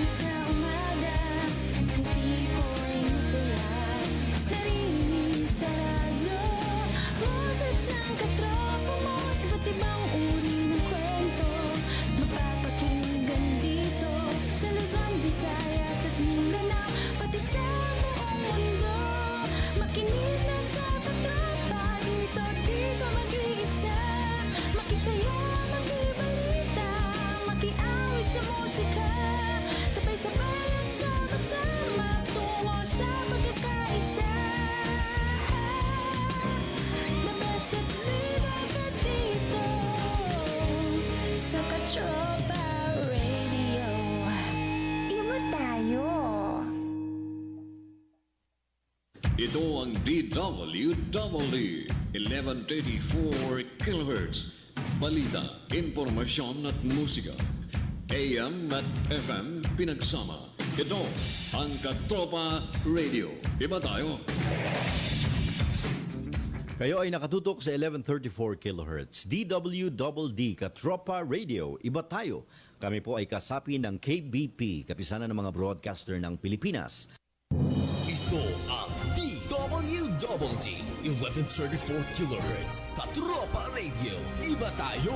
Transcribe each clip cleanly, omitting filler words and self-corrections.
sa umaga, ngiti ko'y masaya. Narinig sa radyo, boses ng katropa mo. Iba't ibang uri ng kwento, mapapakinggan dito sa Luzon, Visayas at Mindanao, pati sa buong mundo. Makinig na sa Katropa, dito di ka mag-iisa. Makisaya, makibalita, makiawit sa musika. Sabay-sabay at sama-sama tungo sa pagkakaisa. The best at bida ka dito sa Katropa Radio. Iba tayo. Ito ang DWDD 1134 kHz. Balita, impormasyon at musika. AM at FM pinagsama. Ito ang Katropa Radio. Iba tayo. Kayo ay nakatutok sa 1134 kHz. DWDD Katropa Radio. Iba tayo. Kami po ay kasapi ng KBP, Kapisanan ng mga Broadcaster ng Pilipinas. Ito ang DWDD 1134 kHz Katropa Radio. Iba tayo.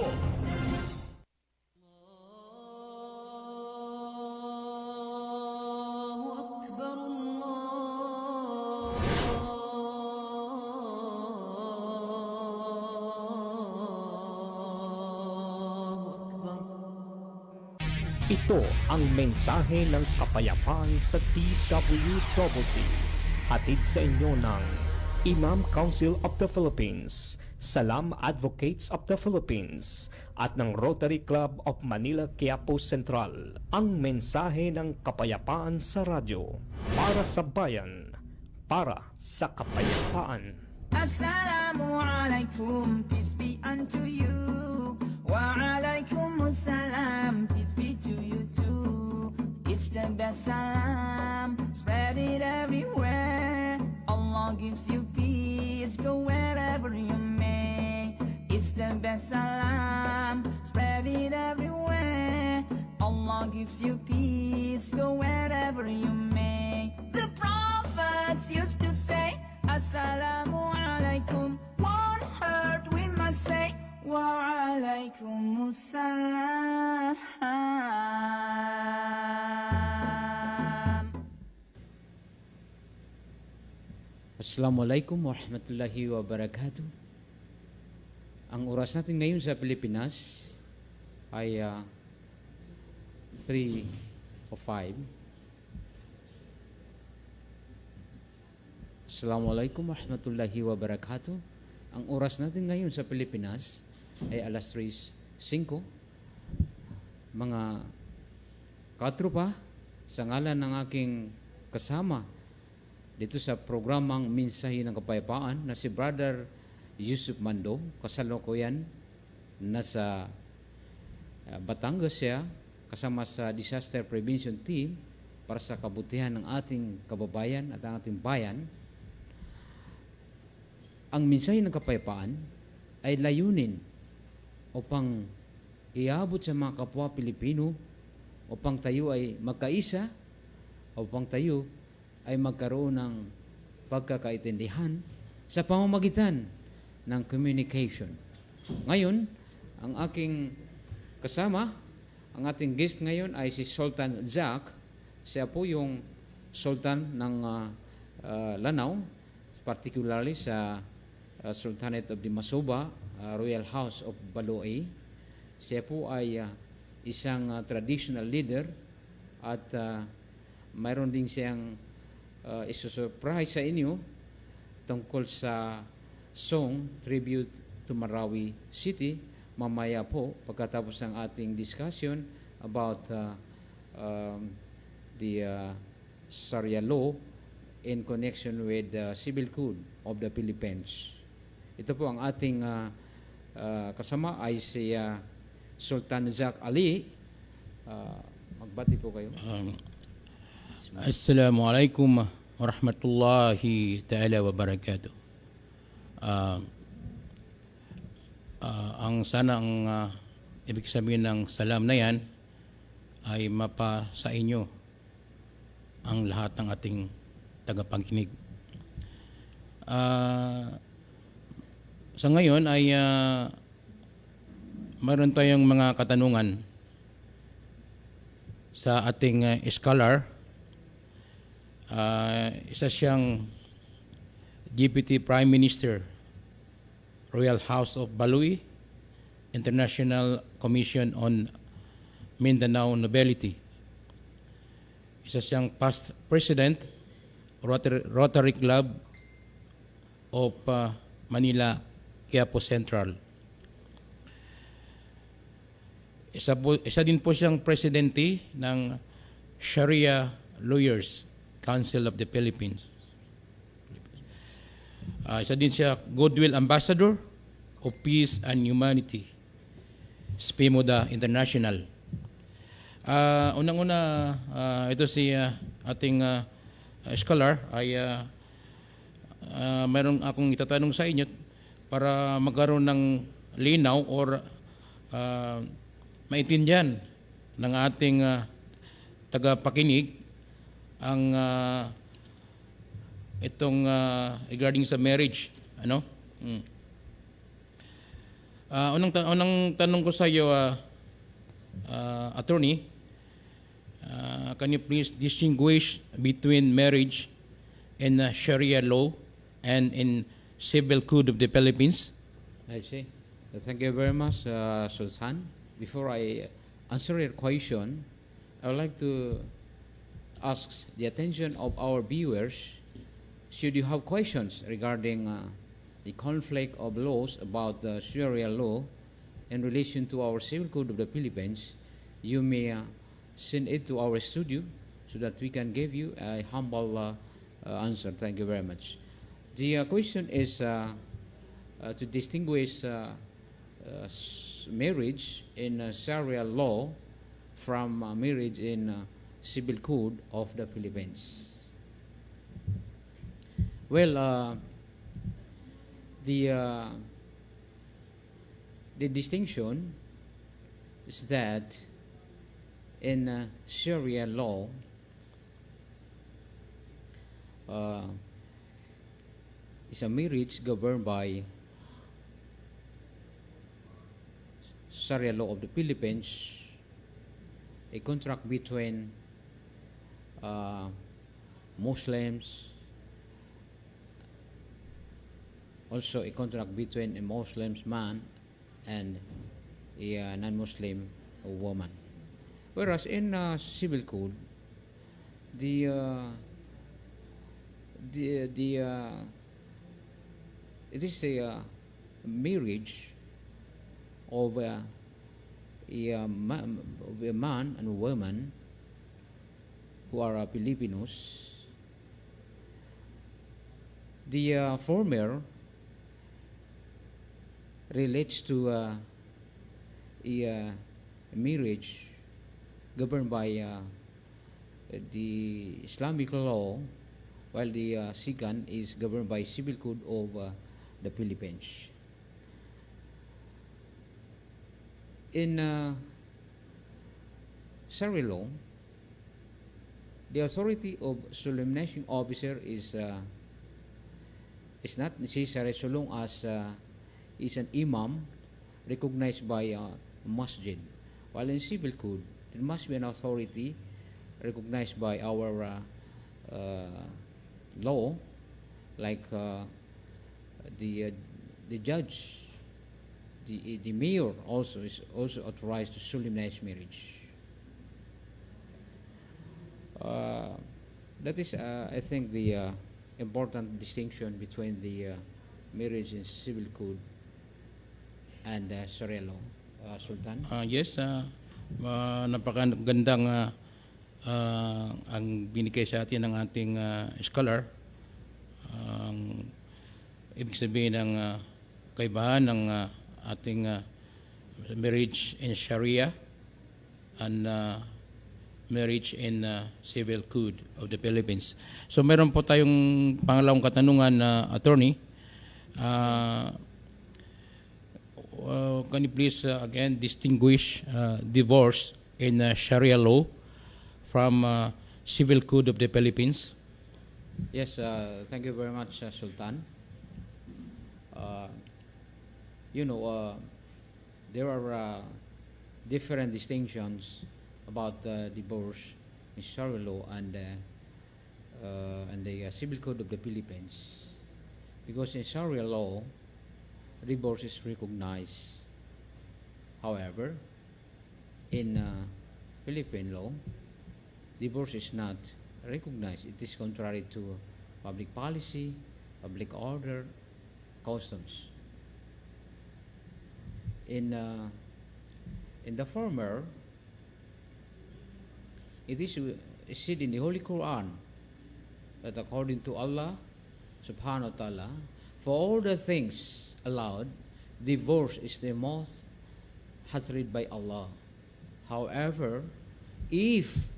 Ito ang mensahe ng kapayapaan sa DWDD. Hatid sa inyo ng Imam Council of the Philippines, Salam Advocates of the Philippines, at ng Rotary Club of Manila, Quiapo Central. Ang mensahe ng kapayapaan sa radyo. Para sa bayan, para sa kapayapaan. Assalamu alaikum, peace be unto you. Wa alaikum assalam, peace be to you too. It's the best salam, spread it everywhere. Allah gives you peace, go wherever you may. It's the best salam, spread it everywhere. Allah gives you peace, go wherever you may. The prophets used to say, Assalamu alaikum, once heard we must say, Wa alaikumussalam. Assalamualaikum warahmatullahi wabarakatuh. Ang oras natin ngayon sa Pilipinas ay 3:05. Assalamualaikum warahmatullahi wabarakatuh. Ang oras natin ngayon sa Pilipinas ay alas 3:05. Mga katropa, sa ngalan ng aking kasama dito sa programang Mensahe ng Kapayapaan na si Brother Yusuf Mando, kasalukuyan nasa Batangas siya kasama sa Disaster Prevention Team para sa kabutihan ng ating kababayan at ang ating bayan. Ang mensahe ng kapayapaan ay layunin upang iabot sa mga kapwa Pilipino, upang tayo ay magkaisa, upang tayo ay magkaroon ng pagkakaintindihan sa pamamagitan ng communication. Ngayon, ang aking kasama, ang ating guest ngayon ay si Sultan Zack. Siya po yung Sultan ng Lanao, particularly sa Sultanate of Dimasoba, Royal House of Baloy. Siya po ay isang traditional leader at mayroon din siyang isusurprise sa inyo tungkol sa song Tribute to Marawi City mamaya po pagkatapos ng ating discussion about the Sharia law in connection with the Civil Code of the Philippines. Ito po ang ating kasama ay si Sultan Zack Ali. Magbati po kayo. Assalamualaikum warahmatullahi ta'ala wabarakatuh. Ang sana ang ibig sabihin ng salam na yan ay mapa sa inyo ang lahat ng ating tagapakinig. Sa ngayon ay mayroon tayong mga katanungan sa ating scholar. Isa siyang Deputy Prime Minister, Royal House of Balui, International Commission on Mindanao Nobility. Isa siyang past President, Rotary Club of Manila, Quiapo Central. Isa din po siyang presidente ng Sharia Lawyers Council of the Philippines. Isa din siya Goodwill Ambassador of Peace and Humanity, SPIMODA International. Unang-una, ito si ating scholar ay mayroon akong itatanong sa inyo para magkaroon ng linaw or maintindihan ng ating tagapakinig ang itong regarding sa marriage. Unang tanong ko sa iyo, attorney, can you please distinguish between marriage in Sharia law and in Civil Code of the Philippines? I see. Thank you very much, Sultan. Before I answer your question, I would like to ask the attention of our viewers. Should you have questions regarding the conflict of laws about the Sharia law in relation to our Civil Code of the Philippines, you may send it to our studio so that we can give you a humble answer. Thank you very much. The question is to distinguish marriage in Sharia law from marriage in Civil Code of the Philippines. Well, the distinction is that in Sharia law, is a marriage governed by Sharia law of the Philippines, a contract between Muslims, also a contract between a Muslim man and a non-Muslim woman. Whereas in Civil Code, it is a marriage of a man and a woman who are Filipinos. The former relates to a marriage governed by the Islamic law, while the second is governed by Civil Code of the Philippines. In Sharia law, the authority of solemnizing officer is not necessary so long as is an imam recognized by a masjid. While in Civil Code, it must be an authority recognized by our law, like the judge, the mayor also is also authorized to solemnize marriage. That is, I think, the important distinction between the marriage in Civil Code and Sharia law. Sultan? Yes, napakagandang ang binigay sa atin ng ating scholar. Ang ibig sabihin ng kaibahan ng ating marriage in Sharia and marriage in Civil Code of the Philippines. So meron po tayong pangalawang katanungan na attorney. Can you please again distinguish divorce in Sharia law from Civil Code of the Philippines. Yes, thank you very much, Sultan. Uh, there are different distinctions about divorce in Sharia law and the Civil Code of the Philippines. Because in Sharia law, divorce is recognized. However, in Philippine law, divorce is not recognized. It is contrary to public policy, public order, customs. In the former, it is said in the Holy Quran that according to Allah subhanahu wa ta'ala, for all the things allowed, divorce is the most hated by Allah. However, if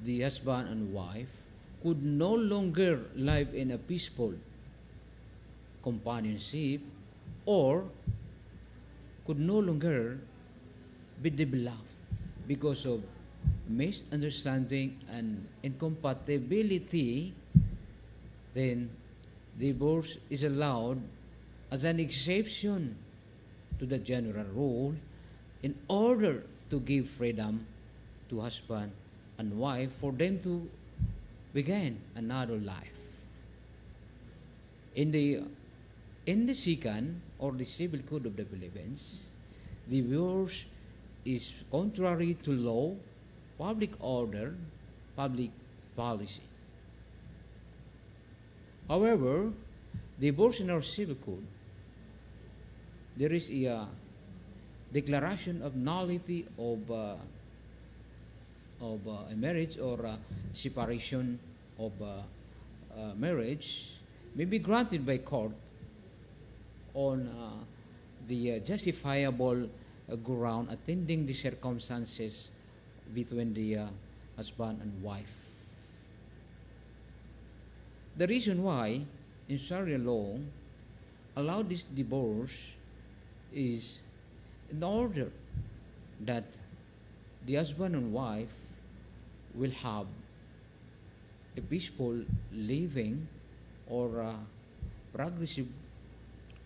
the husband and wife could no longer live in a peaceful companionship or could no longer be the beloved because of misunderstanding and incompatibility, then divorce is allowed as an exception to the general rule in order to give freedom to husband and wife for them to begin another life. In the second or the Civil Code of the Philippines, divorce is contrary to law, public order, public policy. However, divorce in our Civil Code, there is a declaration of nullity of a marriage or a separation of marriage may be granted by court on the justifiable ground attending the circumstances between the husband and wife. The reason why in Sharia law allow this divorce is in order that the husband and wife will have a peaceful living or a progressive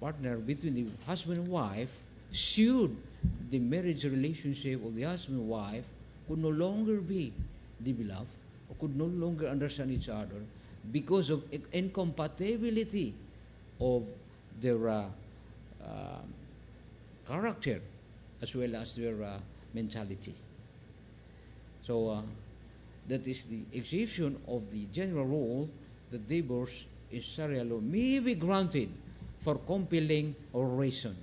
partner between the husband and wife should the marriage relationship of the husband and wife could no longer be the beloved or could no longer understand each other because of incompatibility of their character as well as their mentality. So that is the exception of the general rule that divorce in Sharia law may be granted for compelling or reason.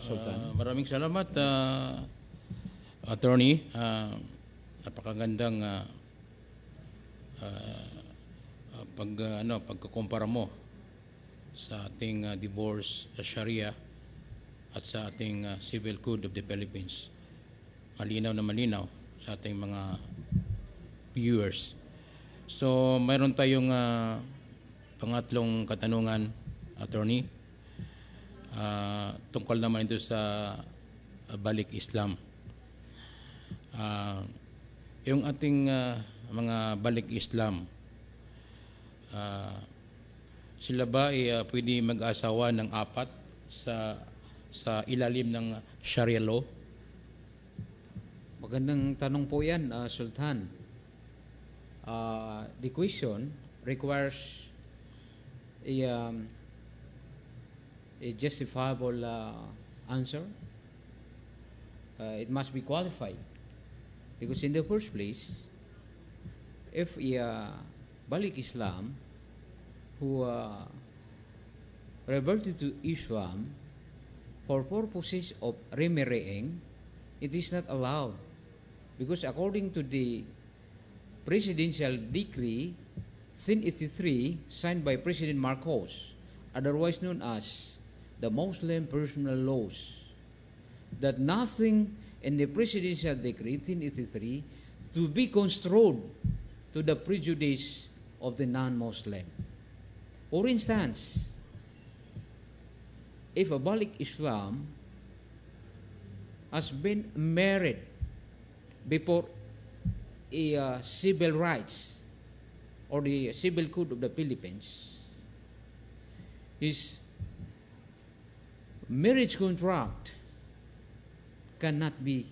Sultan. Maraming salamat, Attorney. Napakagandang pagkukumpara mo sa ating divorce sa Sharia at sa ating Civil Code of the Philippines. Malinaw na malinaw sa ating mga viewers. So, mayroon tayong pangatlong katanungan, Attorney. Tungkol naman ito sa balik Islam. Yung ating mga balik Islam, sila ba ay pwede mag-asawa ng apat sa ilalim ng Sharia law? Magandang tanong po yan, Sultan. The question requires a justifiable answer. It must be qualified. Because in the first place, if a balik Islam who reverted to Islam for purposes of remarrying, it is not allowed. Because according to the Presidential Decree 1083 signed by President Marcos, otherwise known as the Muslim Personal Laws, that nothing in the Presidential Decree 1083 to be construed to the prejudice of the non-Muslim. For instance, if a balik Islam has been married before civil rights or the civil code of the Philippines, his marriage contract cannot be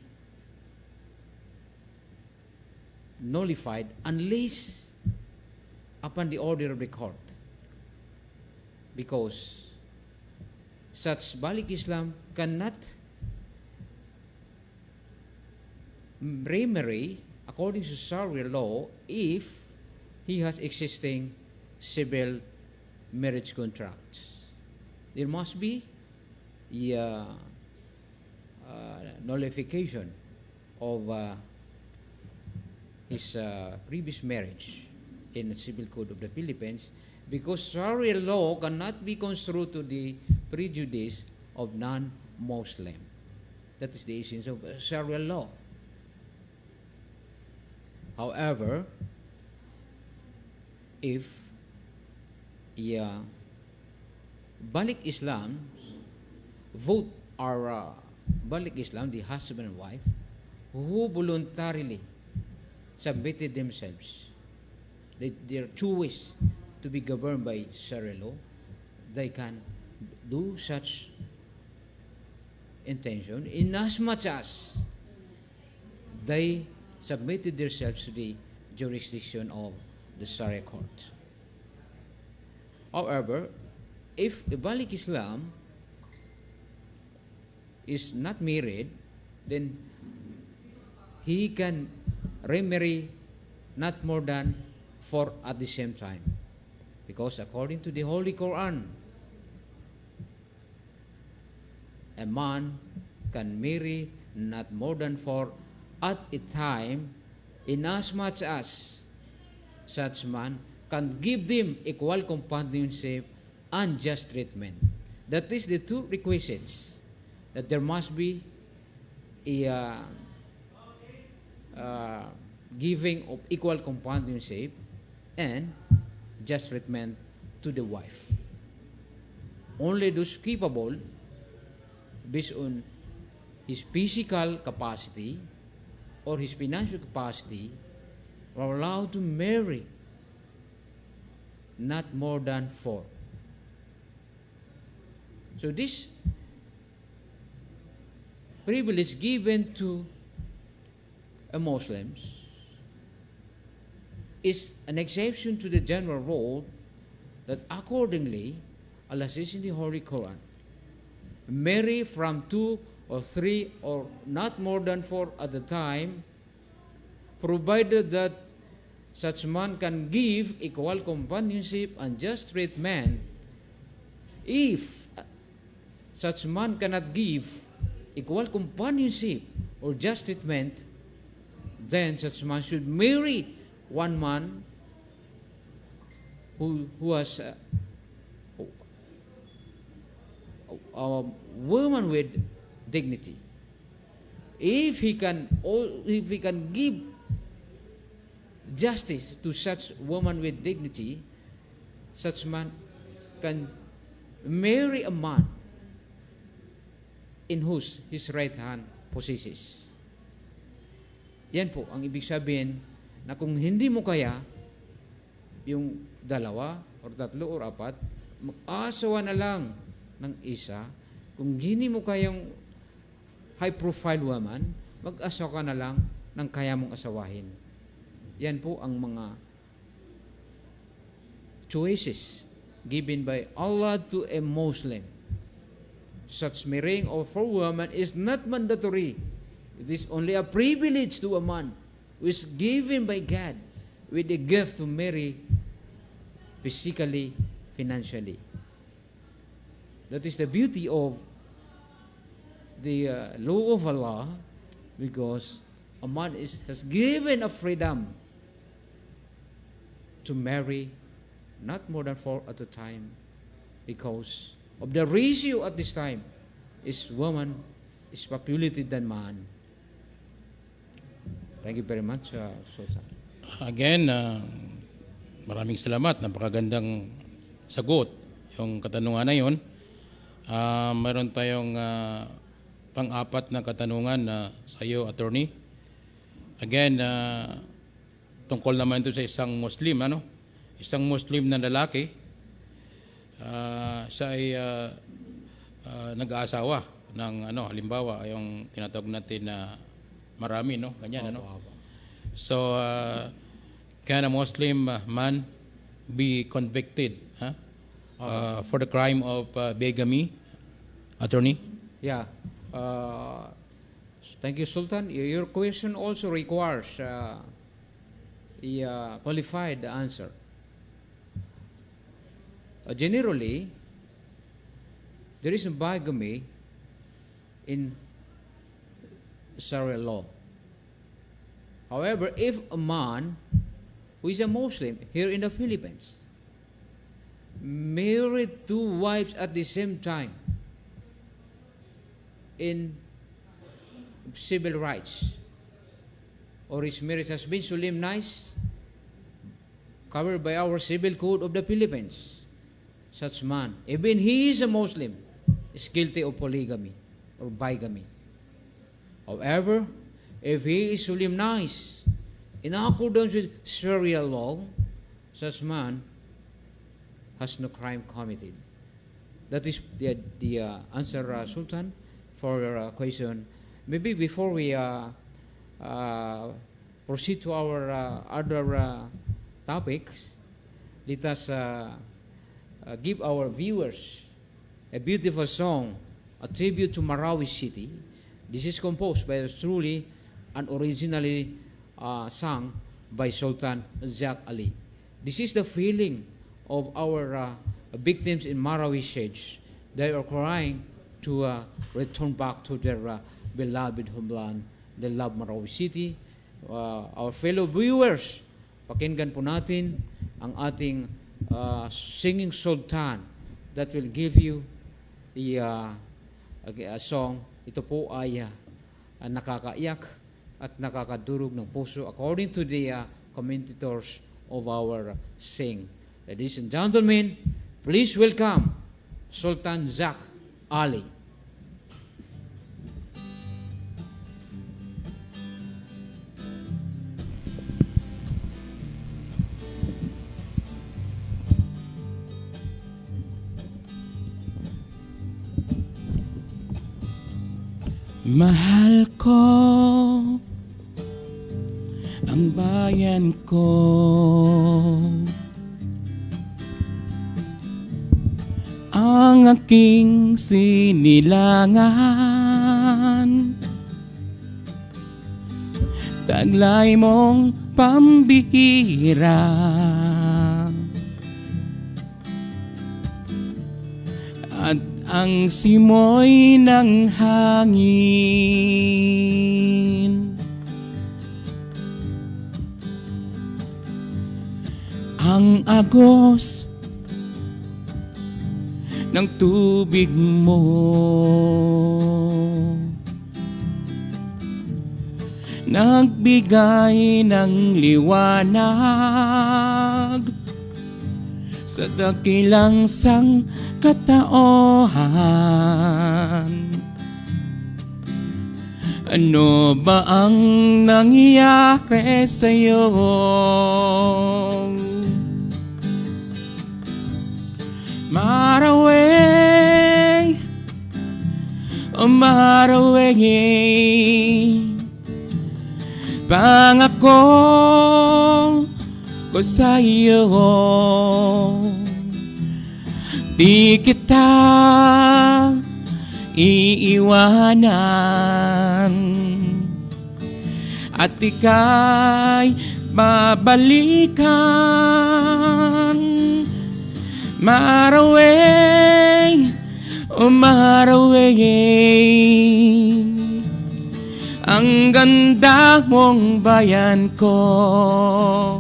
nullified unless upon the order of the court, because such Balik Islam cannot remarry according to Sharia law if he has existing civil marriage contracts. There must be a nullification of his previous marriage in the Civil Code of the Philippines, because Sharia law cannot be construed to the prejudice of non-Muslim. That is the essence of Sharia law. However, if Balik Islam vote are Balik Islam, the husband and wife, who voluntarily submitted themselves, their choice to be governed by Sharia law, they can do such intention inasmuch as they submitted themselves to the jurisdiction of the Sharia court. However, if a Balik Islam is not married, then he can remarry not more than 4 at the same time. Because according to the Holy Quran, a man can marry not more than 4 at a time, inasmuch as such man can give them equal companionship and just treatment. That is the 2 requisites, that there must be a giving of equal companionship and just treatment to the wife. Only those capable, based on his physical capacity or his financial capacity, are allowed to marry not more than 4. So this privilege given to a Muslims is an exception to the general rule that accordingly, Allah says in the Holy Quran, marry from 2 or 3 or not more than 4 at a time, provided that such man can give equal companionship and just treatment. If such man cannot give equal companionship or just treatment, then such man should marry one man who has a woman with dignity. If he can give justice to such woman with dignity, such man can marry a man in whose his right hand possesses. Yan po ang ibig sabihin na kung hindi mo kaya yung 2 or 3 or 4, mag-asawa na lang ng isa. Kung hindi mo kayang high profile woman, mag-asawa ka na lang ng kaya mong asawahin. Yan po ang mga choices given by Allah to a Muslim. Such marrying of 4 women is not mandatory. It is only a privilege to a man who is given by God with a gift to marry physically, financially. That is the beauty of the law of Allah, because a man has given a freedom to marry not more than 4 at a time, because of the ratio at this time is woman is populated than man. Thank you very much, Susan. Again, maraming salamat. Napakagandang sagot yung katanungan na yun. Mayroon tayong pang-4 na katanungan sa iyo, attorney. Again, tungkol naman ito sa isang Muslim, ano? Isang Muslim na lalaki, siya ay nag-aasawa ng ano, halimbawa, yung tinatawag natin na marami, no? Ganyan, ano? So, can a Muslim man be convicted for the crime of bigamy, attorney? Yeah. Thank you, Sultan. Your question also requires a qualified answer. Generally, there is a bigamy in Sharia law. However, if a man who is a Muslim here in the Philippines married two wives at the same time in civil rights, or his marriage has been solemnized, covered by our civil code of the Philippines, such man, even he is a Muslim, is guilty of polygamy or bigamy. However, if he is solemnized in accordance with Sharia law, such man has no crime committed. That is the answer, Sultan, for your question. Maybe before we proceed to our other topics, let us give our viewers a beautiful song, a tribute to Marawi City. This is composed by truly and originally sung by Sultan Zak Ali. This is the feeling of our victims in Marawi Siege. They are crying to return back to their beloved homeland. They love Marawi City. Our fellow viewers, pakinggan po natin ang ating singing Sultan that will give you the song. Ito po ay nakakaiyak at nakakadurog ng puso according to the commentators of our sing. Ladies and gentlemen, please welcome Sultan Zak Ali. Mahal ko ang bayan ko, ang aking sinilangan, taglay mong pambihira, at ang simoy ng hangin, ang agos ng tubig mo, nagbigay ng liwanag sa dakilang sangkataohan. Ano ba ang nangyari sa'yo? Maraway, oh maraway, pangako ko sa'yo, di kita iiwanan, at ika'y babalikan. Maraway, oh maraway, ang ganda mong bayan ko,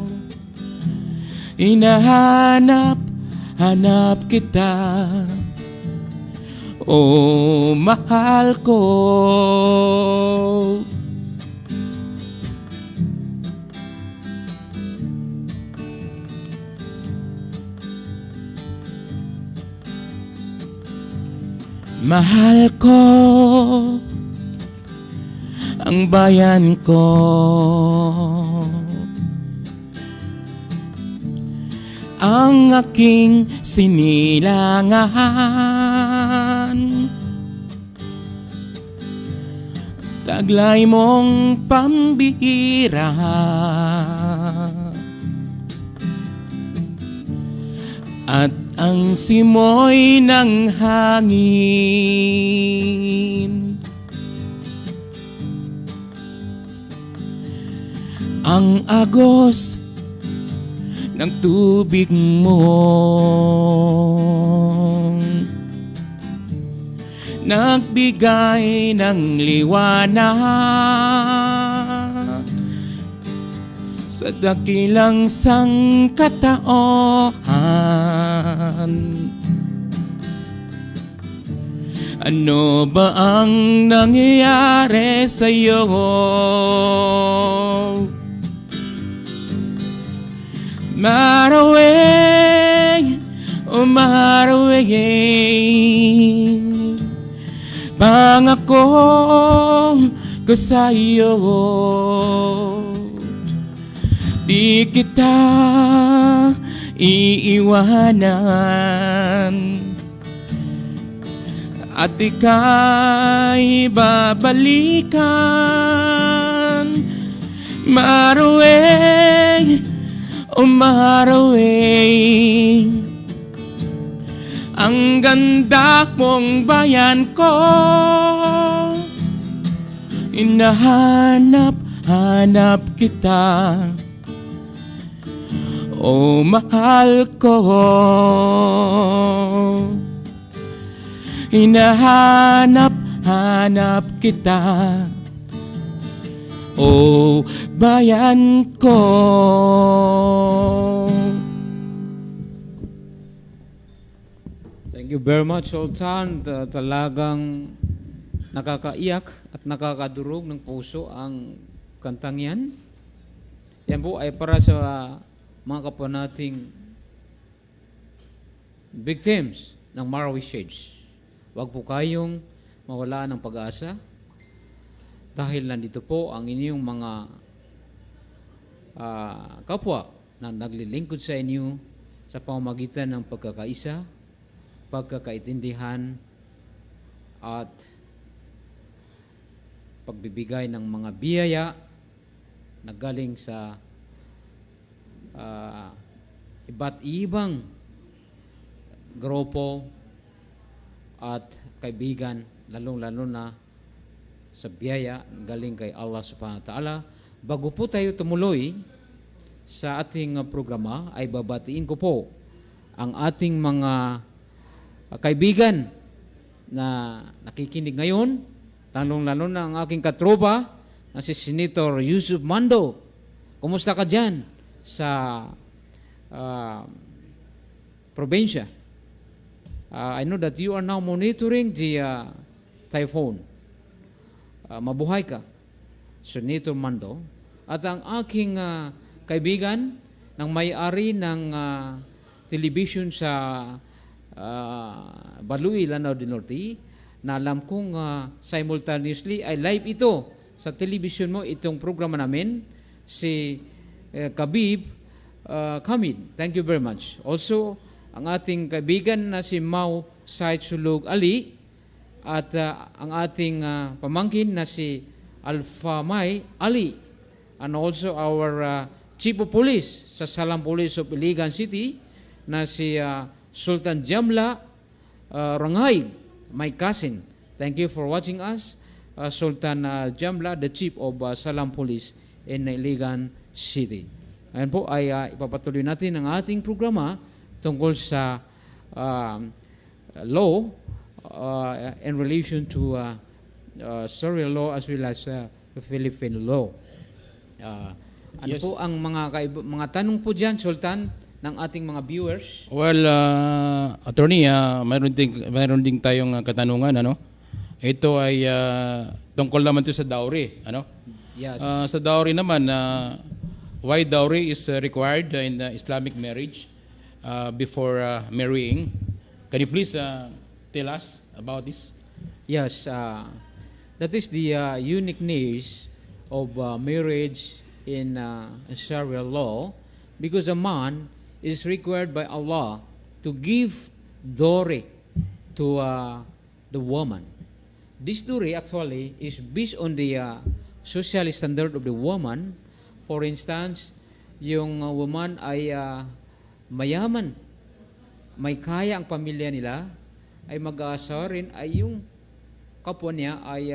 hinahanap kita, oh mahal ko. Mahal ko ang bayan ko, ang aking sinilangan. Taglay mong pambihira, at ang simoy ng hangin, ang agos ng tubig mo, nagbigay ng liwanag sa dakilang sangkataoan. Ano ba ang nangyayari sa'yo? Marawing, oh marawing, pangako ko sa'yo, di kita iiwanan, at ika'y babalikan. Marawing, o marawing, ang ganda mong bayan ko, hinahanap-hanap kita, o mahal ko. Hinahanap-hanap kita, o bayan ko. Thank you very much, Sultan. Talagang nakakaiyak at nakakadurog ng puso ang kantang yan. Yan po ay para sa mga kapwa nating victims ng Marawi Shades. Huwag po kayong mawala ng pag-asa dahil nandito po ang inyong mga kapwa na naglilingkod sa inyo sa pamamagitan ng pagkakaisa, pagkakaintindihan at pagbibigay ng mga biyaya na galing sa iba't ibang grupo at kaibigan, lalong-lalo na sa biyaya galing kay Allah subhanahu wa ta'ala. Bago po tayo tumuloy sa ating programa, ay babatiin ko po ang ating mga kaibigan na nakikinig ngayon, lalong-lalo na ang aking katropa na si Senator Yusuf Mando. Kumusta ka dyan sa probinsya? I know that you are now monitoring the typhoon. Mabuhay ka, Senator Mando. At ang aking kaibigan ng may-ari ng television sa Balui, Lanao del Norte, na alam kong simultaneously ay live ito sa television mo, itong programa namin, si Kabib Kamid. Thank you very much. Also, ang ating kaibigan na si Mau Said Sulug Ali at ang ating pamangkin na si Alpha May Ali, and also our Chief of Police sa Salam Police of Iligan City na si Sultan Jamla Rangay, my cousin. Thank you for watching us, Sultan Jamla, the Chief of Salam Police in Iligan City. Ayan po ay ipapatuloy natin ang ating programa tungkol sa law in relation to Syrian law as well as Philippine law. Ano Yes. po ang mga tanong po dyan, Sultan, ng ating mga viewers? Well, attorney, mayroon din tayong katanungan, ano? Ito ay tungkol naman to sa dowry, ano? Yes. Sa dowry naman, why dowry is required in Islamic marriage before marrying? Can you please tell us about this? Yes, that is the uniqueness of marriage in Sharia law, because a man is required by Allah to give dowry to the woman. This dowry actually is based on the social standard of the woman. For instance, yung woman ay mayaman, may kaya ang pamilya nila, ay mag-aasawa rin, ay yung kapwa niya ay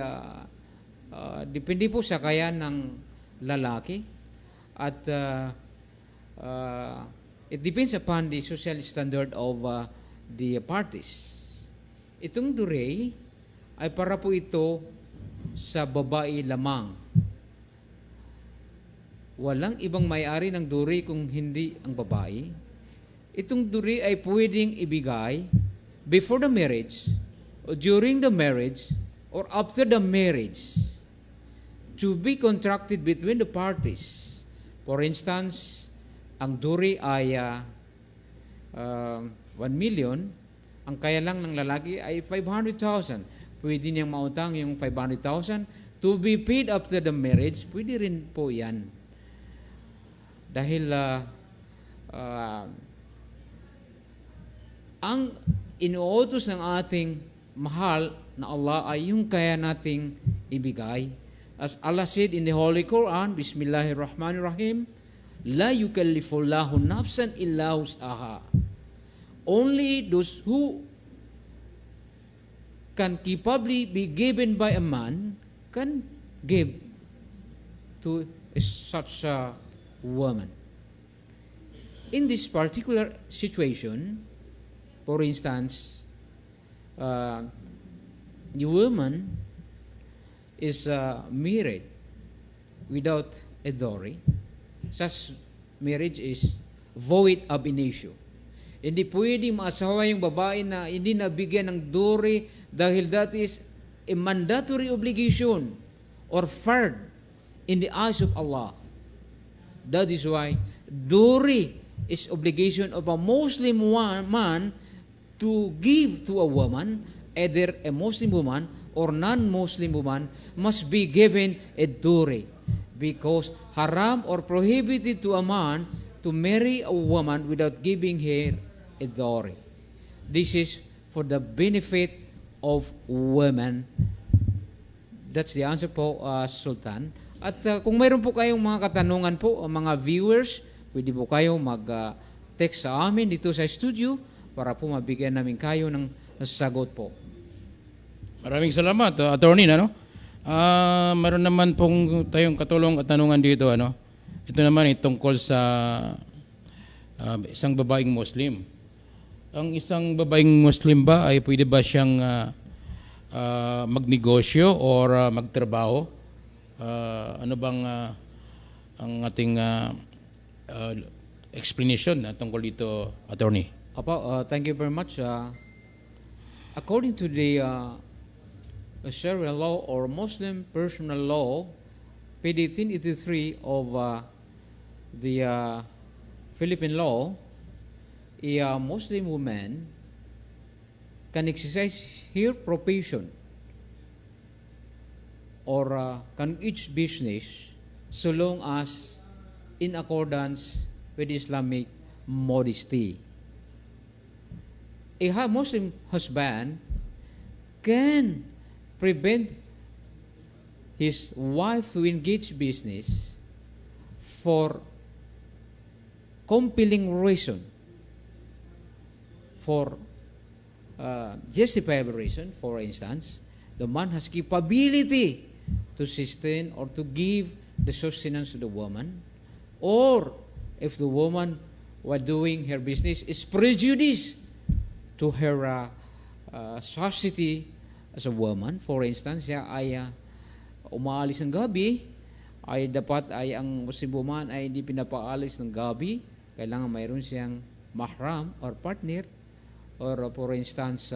depende po sa kaya ng lalaki. At it depends upon the social standard of the parties. Itong dure ay para po ito sa babae lamang. Walang ibang may-ari ng dure kung hindi ang babae. Itong dure ay pwedeng ibigay before the marriage, or during the marriage, or after the marriage, to be contracted between the parties. For instance, ang duri ay 1 million, ang kaya lang ng lalaki ay 500,000. Pwede niyang mautang yung 500,000 to be paid after the marriage. Pwede rin po yan. Dahil ang inuutos ng ating mahal na Allah ay yung kaya nating ibigay. As Allah said in the Holy Quran, Bismillahirrahmanirrahim, La yukallifullahu nafsan illa wus'aha. Only those who can capably be given by a man can give to such a woman. In this particular situation, for instance, the woman is married without a dowry. Such marriage is void ab initio. Hindi pwedeng maasawa yung babae na hindi nabigyan ng dowry dahil that is a mandatory obligation or fard in the eyes of Allah. That is why dowry is obligation of a Muslim man to give to a woman, either a Muslim woman or non-Muslim woman must be given a dowry, because haram or prohibited to a man to marry a woman without giving her a dowry. This is for the benefit of women. That's the answer po, Sultan. At kung mayroon po kayong mga katanungan po, mga viewers, pwede po kayo mag-text sa amin dito sa studio para po mabigyan namin kayo ng sagot po. Maraming salamat, Attorney, ano? Meron naman pong tayong katulong at tanungan dito, ano? Ito naman ay tungkol sa isang babaeng Muslim. Ang isang babaeng Muslim ba ay pwede ba siyang magnegosyo or magtrabaho? Ano bang ang ating explanation tungkol dito, Attorney? Thank you very much. According to the Sharia law or Muslim personal law, PD 1083 of the Philippine law, a Muslim woman can exercise her profession or can each business so long as in accordance with Islamic modesty. A Muslim husband can prevent his wife to engage business for compelling reason, for justifiable reason. For instance, the man has capability to sustain or to give the sustenance to the woman, or if the woman while doing her business is prejudice to her society as a woman. For instance, siya ay umaalis ng gabi, ay dapat ay ang Muslim woman ay hindi pinapaalis ng gabi. Kailangan mayroon siyang mahram or partner. Or for instance,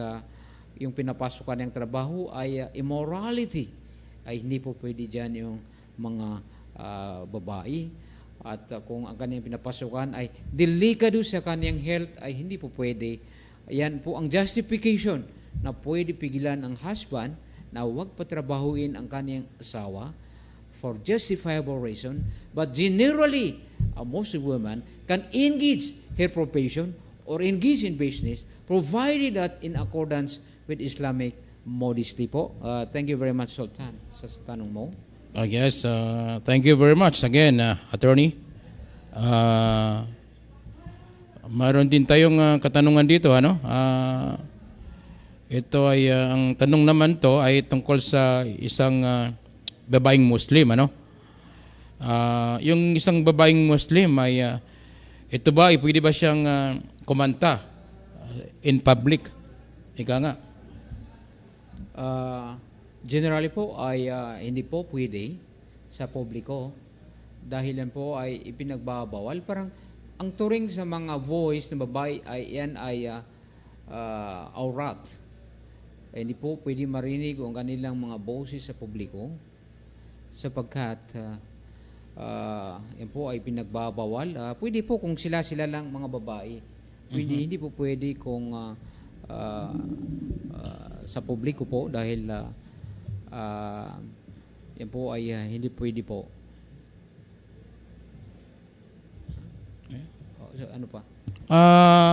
yung pinapasukan ng trabaho ay immorality. Ay hindi po pwede dyan yung mga babae. At kung ang kanyang pinapasukan ay delikado sa kanyang health, ay hindi po pwede. Ayan po ang justification na pwede pigilan ang husband na huwag patrabahuin ang kanyang asawa for justifiable reason. But generally, a Muslim woman can engage her profession or engage in business provided that in accordance with Islamic modesty po. Thank you very much, Sultan, sa tanong mo. Yes, thank you very much again, Attorney. Mayroon din tayong katanungan dito, ano? Ito ay ang tanong naman to ay tungkol sa isang babaeng Muslim, ano? Yung isang babaeng Muslim ay ito ba ay pwede ba siyang kumanta in public? Ika nga. Generally po ay hindi po pwede sa publiko dahil yan po ay ipinagbabawal. Parang ang turing sa mga voice ng babae ay yan ay aurat. Hindi po pwede marinig ang kanilang mga boses sa publiko sapagkat yan po ay pinagbabawal. Pwede po kung sila lang mga babae. Pwede, hindi po pwede kung sa publiko po dahil yan po ay hindi pwede po. Ano pa?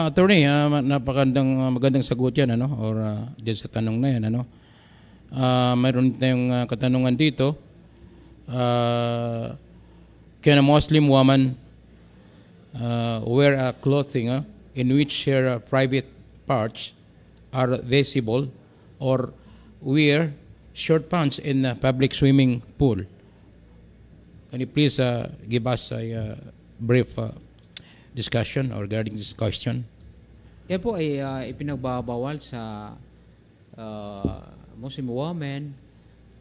Attorney, magandang sagot yan, ano? Or dyan sa tanong na yan, ano? Mayroon tayong katanungan dito. Can a Muslim woman wear a clothing in which her private parts are visible or wear short pants in a public swimming pool? Can you please give us a brief discussion regarding this question? Yan po ay ipinagbabawal sa Muslim women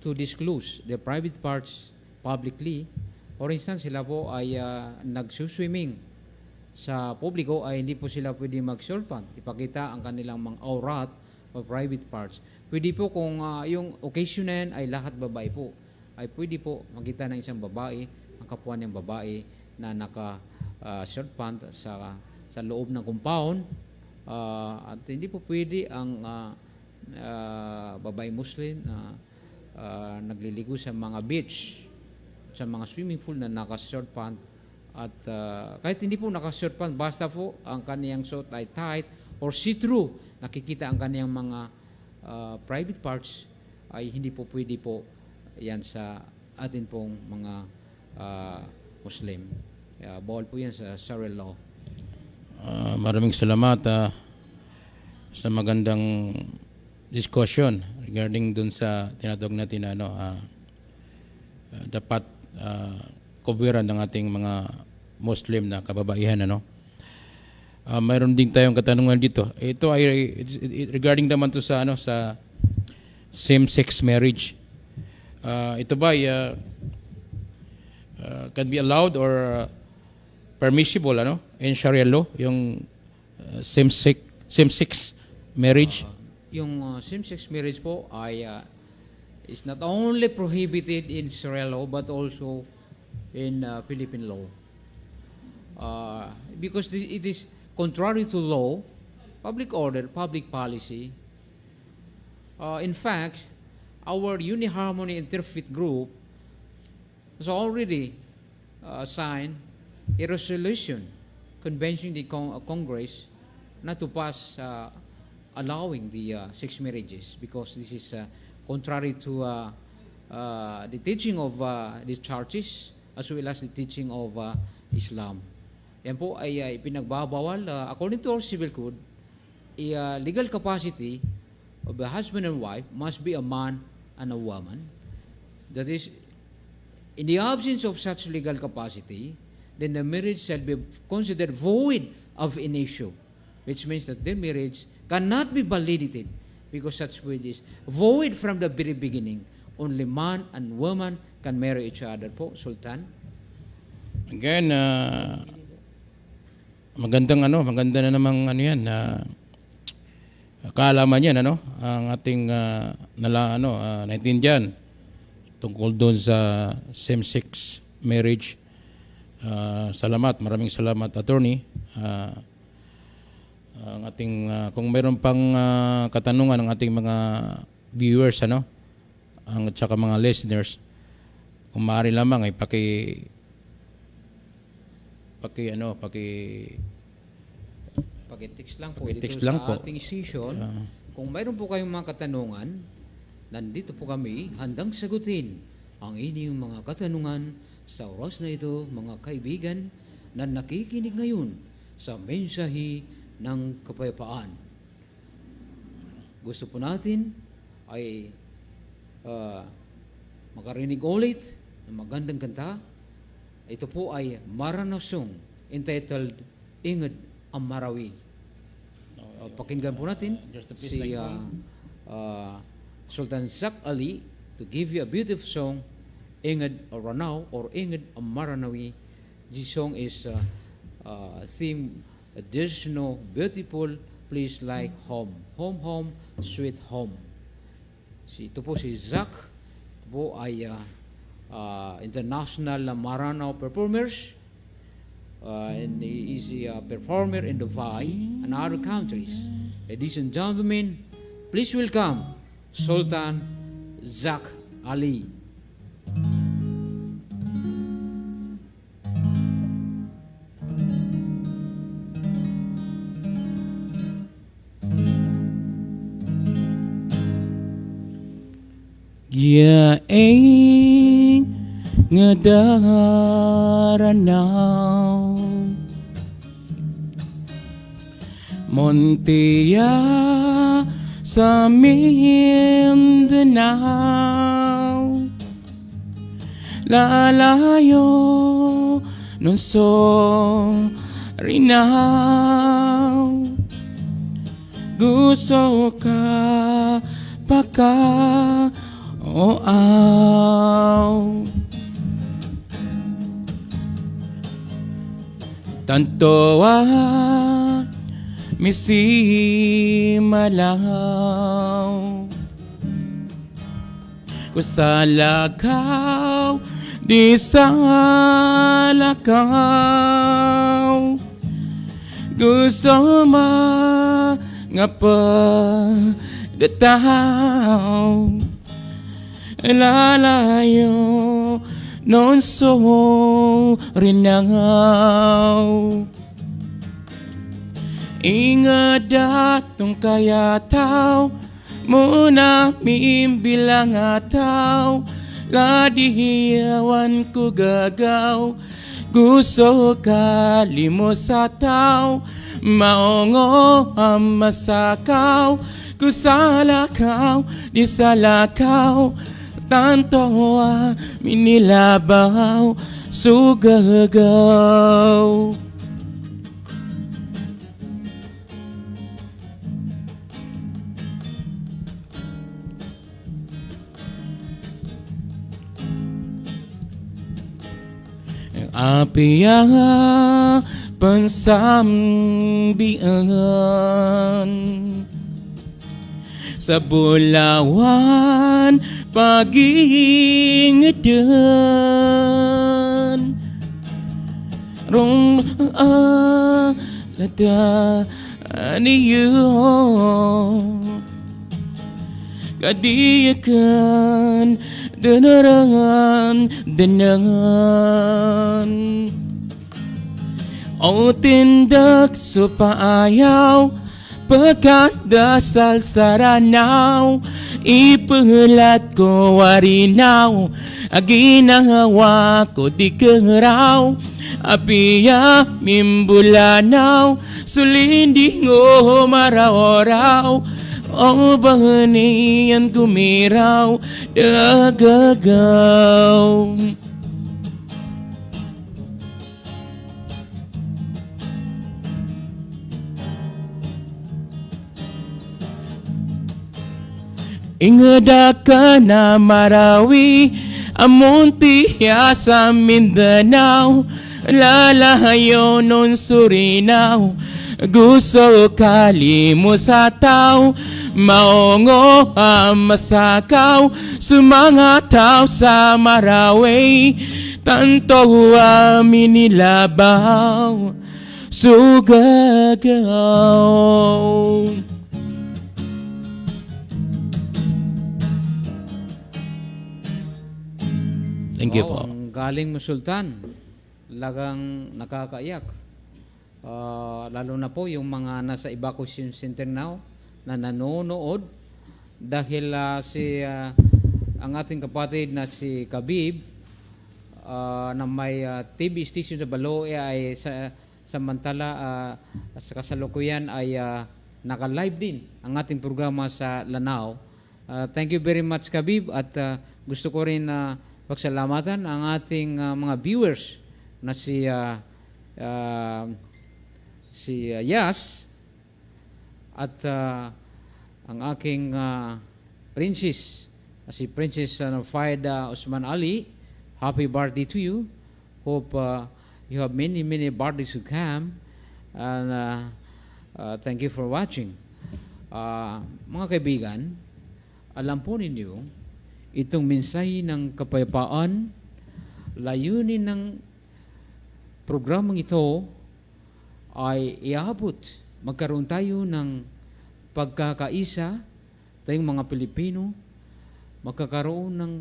to disclose their private parts publicly. For instance, sila po ay nagsuswimming sa publiko ay hindi po sila pwede mag-short pant. Ipakita ang kanilang mga aurat o private parts. Pwede po kung yung occasion na yan ay lahat babae po, ay pwede po makita ng isang babae, ang kapwa niyang babae na naka short pant sa loob ng compound at hindi po pwede ang babae Muslim na nagliligo sa mga beach, sa mga swimming pool na naka-short pant at kahit hindi po naka-short pant, basta po ang kaniyang suot ay tight or see-through, nakikita ang kaniyang mga private parts, ay hindi po pwede po yan sa atin pong mga Muslim. Bawal po yan sa Sharia law. Maraming salamat sa magandang discussion regarding dun sa tinatawag natin dapat coveran ng ating mga Muslim na kababaihan, ano. Mayroon din tayong katanungan dito. Ito ay regarding naman to sa sa same-sex marriage. Ito ba ay can be allowed or permissible in Sharia law yung same-sex marriage? Yung same-sex marriage po ay is not only prohibited in Sharia law but also in Philippine law. Because it is contrary to law, public order, public policy. In fact, our Uni-Harmony Interfaith Group has already signed a resolution convention the Congress not to pass allowing the sex marriages because this is contrary to the teaching of the churches as well as the teaching of Islam. Yan po ay ipinagbabawal according to our civil code. A legal capacity of a husband and wife must be a man and a woman. That is, in the absence of such legal capacity, then the marriage shall be considered void of in issue, which means that the marriage cannot be validated because such void is void from the very beginning. Only man and woman can marry each other po, Sultan. Again, maganda na namang yan, kaalaman yan, ang ating naintindihan tungkol doon sa same-sex marriage. Maraming salamat, attorney. Ang ating kung mayroon pang katanungan ng ating mga viewers at saka mga listeners, kung maaari lamang ay Pag-text lang po Pag-text dito lang sa po. ating session. Kung mayroon po kayong mga katanungan, nandito po kami handang sagutin ang inyong mga katanungan sa oras na ito, mga kaibigan na nakikinig ngayon sa mensahe ng kapayapaan. Gusto po natin ay makarinig ulit ng magandang kanta. Ito po ay Maranasong entitled Inged ang Marawi. Pakinggan po natin Just a piece si like Sultan Zak Ali to give you a beautiful song, Inged Ranaw or Inged ang Maranawi. This song is theme, there's no beautiful place like home. Home, home, sweet home. Ito po si Zak. Ito po ay international Maranaw performers. And he is a performer in Dubai and other countries. Ladies and gentlemen, please welcome Sultan Zak Ali. Yaeng ngadaranaw Monteya sa Mindanao Lalayo nun rinaw Gusto ka paka o Tantoa misi malaw Kusalakaw di salakaw Gusto nga dataw Lalayo non rinaw Ingat datong kaya tao Muna mimbilang ataw Ladihiyawan ko gagaw Gusto ka limos sa tao Maongo ang masakaw Kusalakaw di salakaw Tanto minilabaw sugagaw Apiya pansambian Sa Bulawan pagingadan Rong lada niyo Kadiyakan danarangan danangan O tindak supaayaw Pagkadasal saranaw Ipalat ko warinaw Aginahawa ko di karaw Apiya mimbulanaw Sulinding o maraw-raw O bahanian kumiraw Dagagaw Ingada ka na Marawi Amuntiya sa Mindanao Lalayo nun Surinaw Gusto kalimo sa tao Maongo ang masakaw Sumanga tao sa Marawi Tanto aminilabaw Sugagaw Thank you po. Ang galing mo, Sultan. lagang nakakaiyak. Lalo na po yung mga nasa evacuation center now na nanonood dahil ang ating kapatid na si Kabib na may TV station sa Baloe ay samantala sa kasalukuyan ay naka-live din ang ating programa sa Lanao. Thank you very much, Kabib, at gusto ko rin pagsalamatan ang ating mga viewers na si Yas at ang aking princess, si Princess Faida Osman Ali. Happy birthday to you. Hope you have many birthdays to come, and thank you for watching. Mga kaibigan, alam po ninyo, itong mensahe ng kapayapaan, layunin ng programang ito ay iabot. Magkaroon tayo ng pagkakaisa, tayong mga Pilipino, magkakaroon ng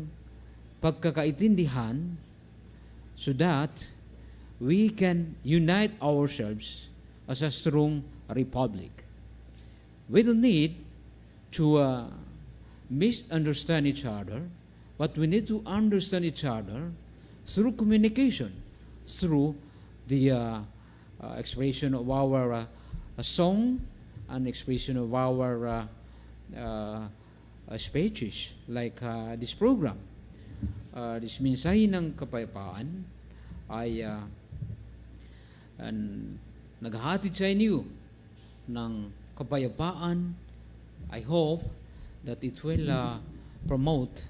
pagkakaintindihan so that we can unite ourselves as a strong republic. We don't need to misunderstand each other, but we need to understand each other through communication, through the expression of our song and expression of our speeches, like this program. This mensahe ng kapayapaan ay naghahatid sa inyo ng kapayapaan. I hope that it will promote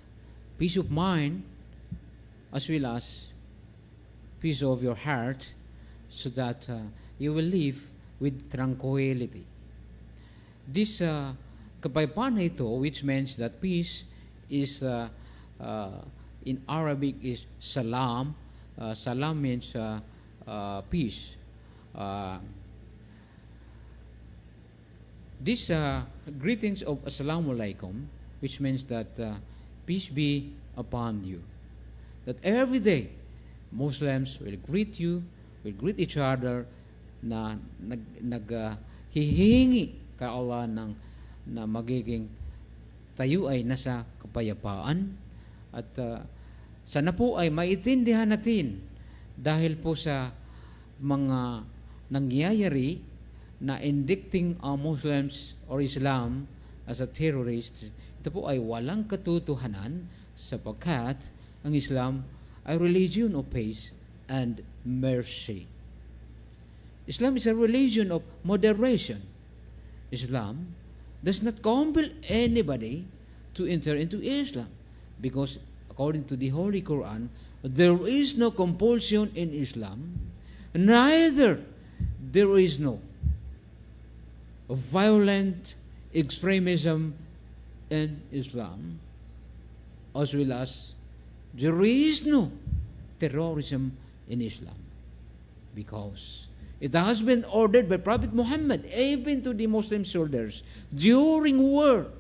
peace of mind as well as peace of your heart, so that you will live with tranquility. This kapayapaan na ito, which means that peace is in Arabic is salam. Salam means peace. This greetings of Assalamu alaikum, which means that peace be upon you. That every day, Muslims will greet you, will greet each other, na naghihingi kay Allah na magiging tayo ay nasa kapayapaan. At sana po ay maitindihan natin dahil po sa mga nangyayari na indicting Muslims or Islam as a terrorist. Ito po ay walang katotohanan sapagkat ang Islam ay religion of peace and mercy. Islam is a religion of moderation. Islam does not compel anybody to enter into Islam, because according to the Holy Quran, there is no compulsion in Islam, neither there is no violent extremism in Islam, as well as there is no terrorism in Islam, because it has been ordered by Prophet Muhammad, even to the Muslim soldiers during war,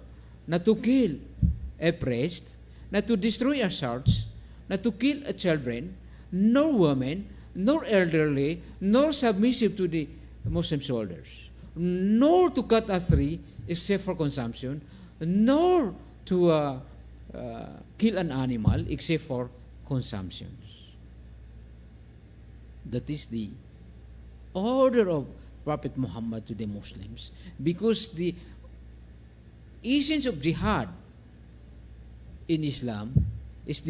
not to kill a priest, not to destroy a church, not to kill a children, nor women, nor elderly, nor submissive to the Muslim soldiers, nor to cut a tree except for consumption, nor to kill an animal except for consumption. That is the order of Prophet Muhammad to the Muslims, because the essence of jihad in Islam is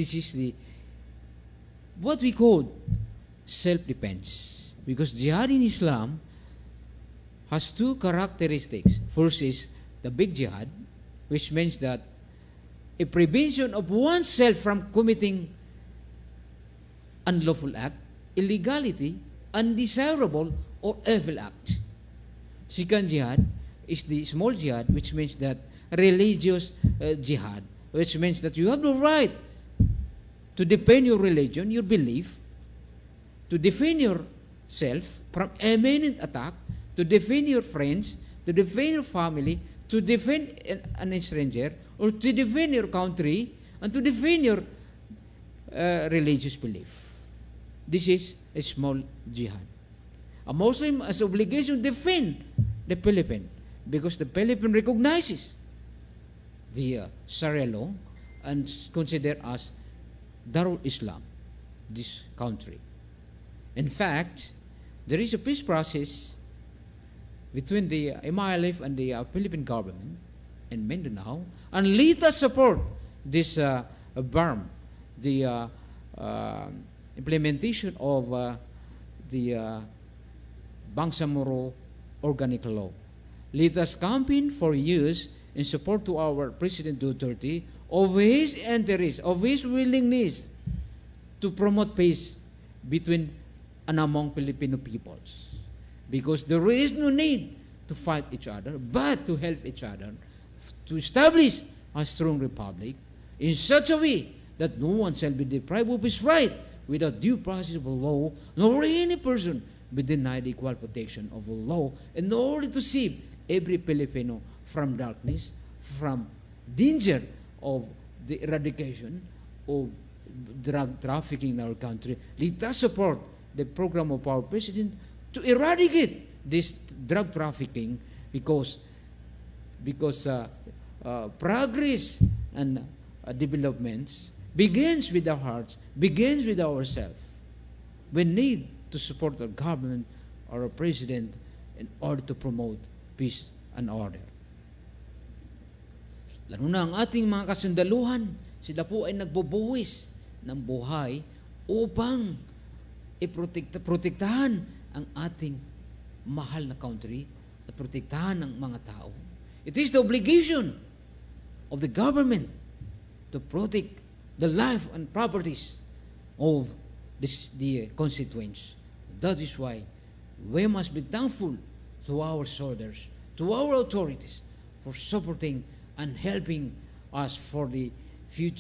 what we call self-defense, because jihad in Islam has two characteristics. First is the big jihad, which means that a prevention of oneself from committing unlawful act, illegality, undesirable or evil act. Second jihad is the small jihad, which means that religious jihad, which means that you have the right to defend your religion, your belief, to defend yourself from imminent attack, to defend your friends, to defend your family, to defend an stranger, or to defend your country, and to defend your religious belief. this is a small jihad. A Muslim has obligation to defend the Philippines because the Philippines recognizes the Sharia law and consider as Darul Islam, this country. In fact, there is a peace process between the MILF and the Philippine government in Mindanao, and let us support this BARM, the implementation of the Bangsamoro Organic Law. Let us campaign for years in support to our President Duterte of his interest, of his willingness to promote peace between and among Filipino peoples. Because there is no need to fight each other, but to help each other to establish a strong republic in such a way that no one shall be deprived of his right without due process of law, nor any person be denied equal protection of the law in order to save every Filipino from darkness, from danger of the eradication of drug trafficking in our country. Let us support the program of our President to eradicate this drug trafficking because progress and developments begins with our hearts, begins with ourselves. We need to support our government or our President in order to promote peace and order. Lalo na ang ating mga kasundaluhan, sila po ay nagbubuwis ng buhay upang protektahan ang ating mahal na country at protektahan ang mga tao. It is the obligation of the government to protect the life and properties of the constituents. That is why we must be thankful to our soldiers, to our authorities for supporting and helping us for the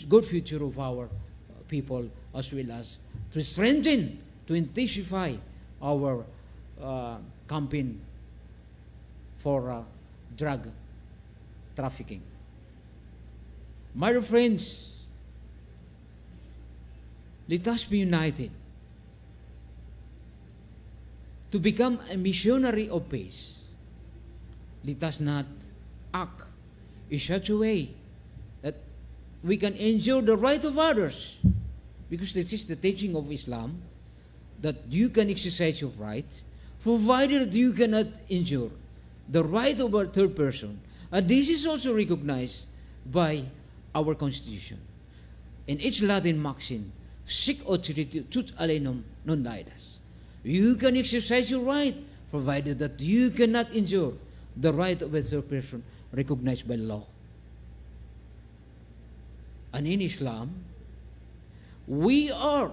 good future of our people, as well as to strengthen, to intensify our campaign for drug trafficking. My dear friends, let us be united to become a missionary of peace. Let us not act in such a way that we can endure the right of others, because this is the teaching of Islam, that you can exercise your rights, provided you cannot injure the right of a third person. And this is also recognized by our Constitution. In each Latin maxim, sic ut tut alienum non laedas. You can exercise your right, provided that you cannot injure the right of a third person recognized by law. And in Islam, we are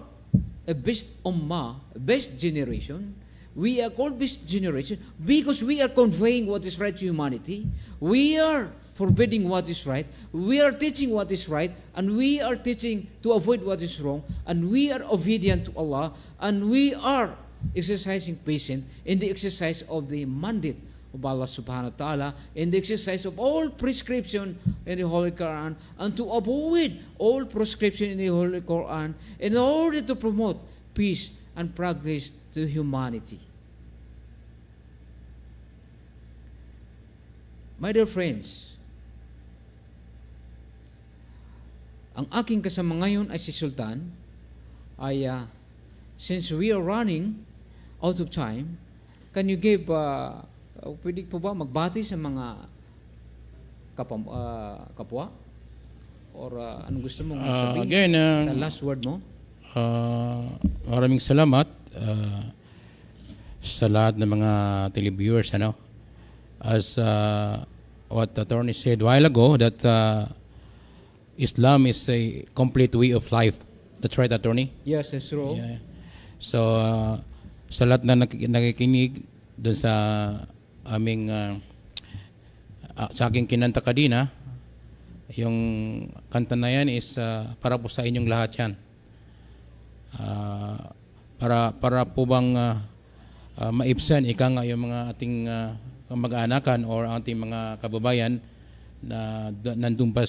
a best ummah, best generation. We are called best generation because we are conveying what is right to humanity. We are forbidding what is right. We are teaching what is right, and we are teaching to avoid what is wrong, and we are obedient to Allah, and we are exercising patience in the exercise of the mandate of Allah subhanahu wa ta'ala, in the exercise of all prescription in the Holy Quran, and to avoid all prescription in the Holy Quran in order to promote peace and progress to humanity. My dear friends, ang aking kasama ngayon ay si Sultan, ay since we are running out of time, can you give, pwede po ba magbati sa mga kapwa? Or anong gusto mong sabihin Again, sa last word mo? Maraming salamat sa lahat ng mga televiewers, as what the attorney said a while ago, that Islam is a complete way of life. That's right, attorney? Yes, that's true. Yeah. So sa lahat na nakikinig doon sa aming sa aking kinanta kanina, yung kanta na yan is para po sa inyong lahat yan. Para po bang maibsan nga yung mga ating mag-aanakan or ating mga kababayan na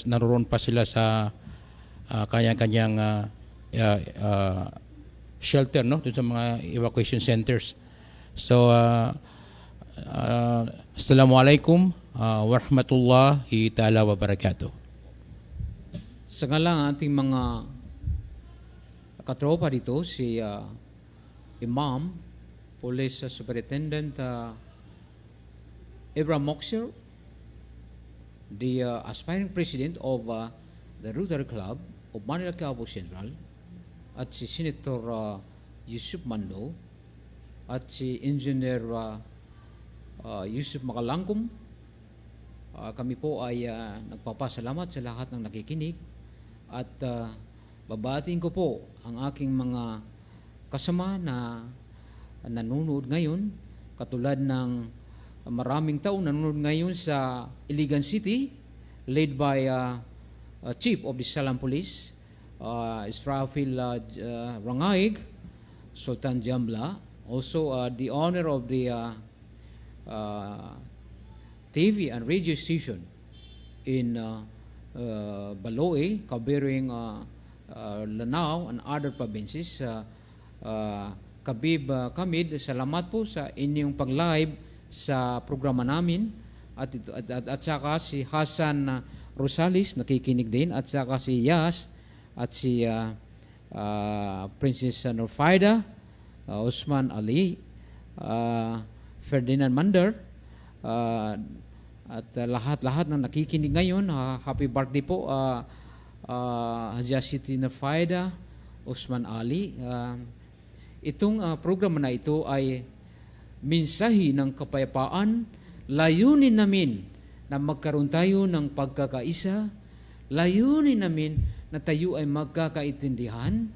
naroon pa sila sa kanya-kanyang shelter, no, doon sa mga evacuation centers. So assalamualaikum warahmatullahi ta'ala wabarakatuh. Sa ngalang ating mga katropa dito, si Imam, Police Superintendent Abraham Moxer, the aspiring president of the Rotary Club of Manila Cabo Central, at si Senator Yusuf Mando, at si Engineer Yusuf Makalangkum. Kami po ay nagpapasalamat sa lahat ng nakikinig at babatiin ko po ang aking mga kasama na nanonood ngayon, katulad ng maraming tao nanonood ngayon sa Iligan City, led by Chief of the Salam Police, Israfil Rangaig, Sultan Jambla, also the owner of the TV and radio station in Baloe, covering Lanao and other provinces. Kabib Kamid, salamat po sa inyong pag-live sa programa namin, at saka si Hasan Rosales nakikinig din, at saka si Yas, at si Princess Norfaida, Osman Ali, Ferdinand Mander, at lahat-lahat na nakikinig ngayon. Happy birthday po Haja Siti Norfaida, Osman Ali. Itong programa na ito ay mensahe ng kapayapaan. Layunin namin na magkaroon tayo ng pagkakaisa. Layunin namin na tayo ay magkakaintindihan.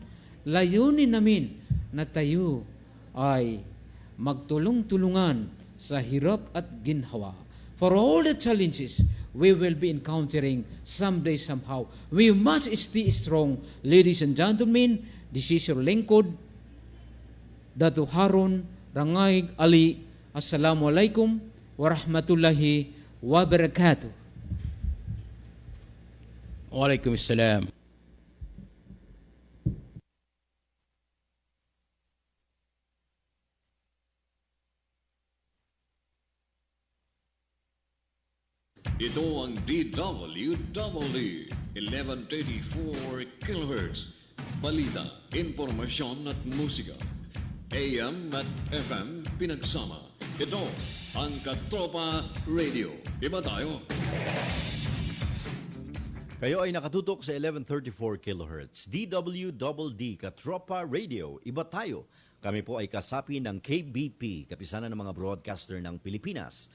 Layunin namin na tayo ay magtulong-tulungan sa hirap at ginhawa. For all the challenges we will be encountering someday, somehow, we must stay strong. Ladies and gentlemen, this is your lingkod, Datu Haron, Rangaig Ali. Assalamualaikum warahmatullahi wabarakatuh. Waalaikumsalam. Ito ang DWDD 1134 kHz. Balita, impormasyon at musika. AM at FM pinagsama. Ito ang Katropa Radio. Iba tayo. Kayo ay nakatutok sa 1134 kHz. DWDD Katropa Radio. Iba tayo. Kami po ay kasapi ng KBP, Kapisanan ng mga Broadcaster ng Pilipinas.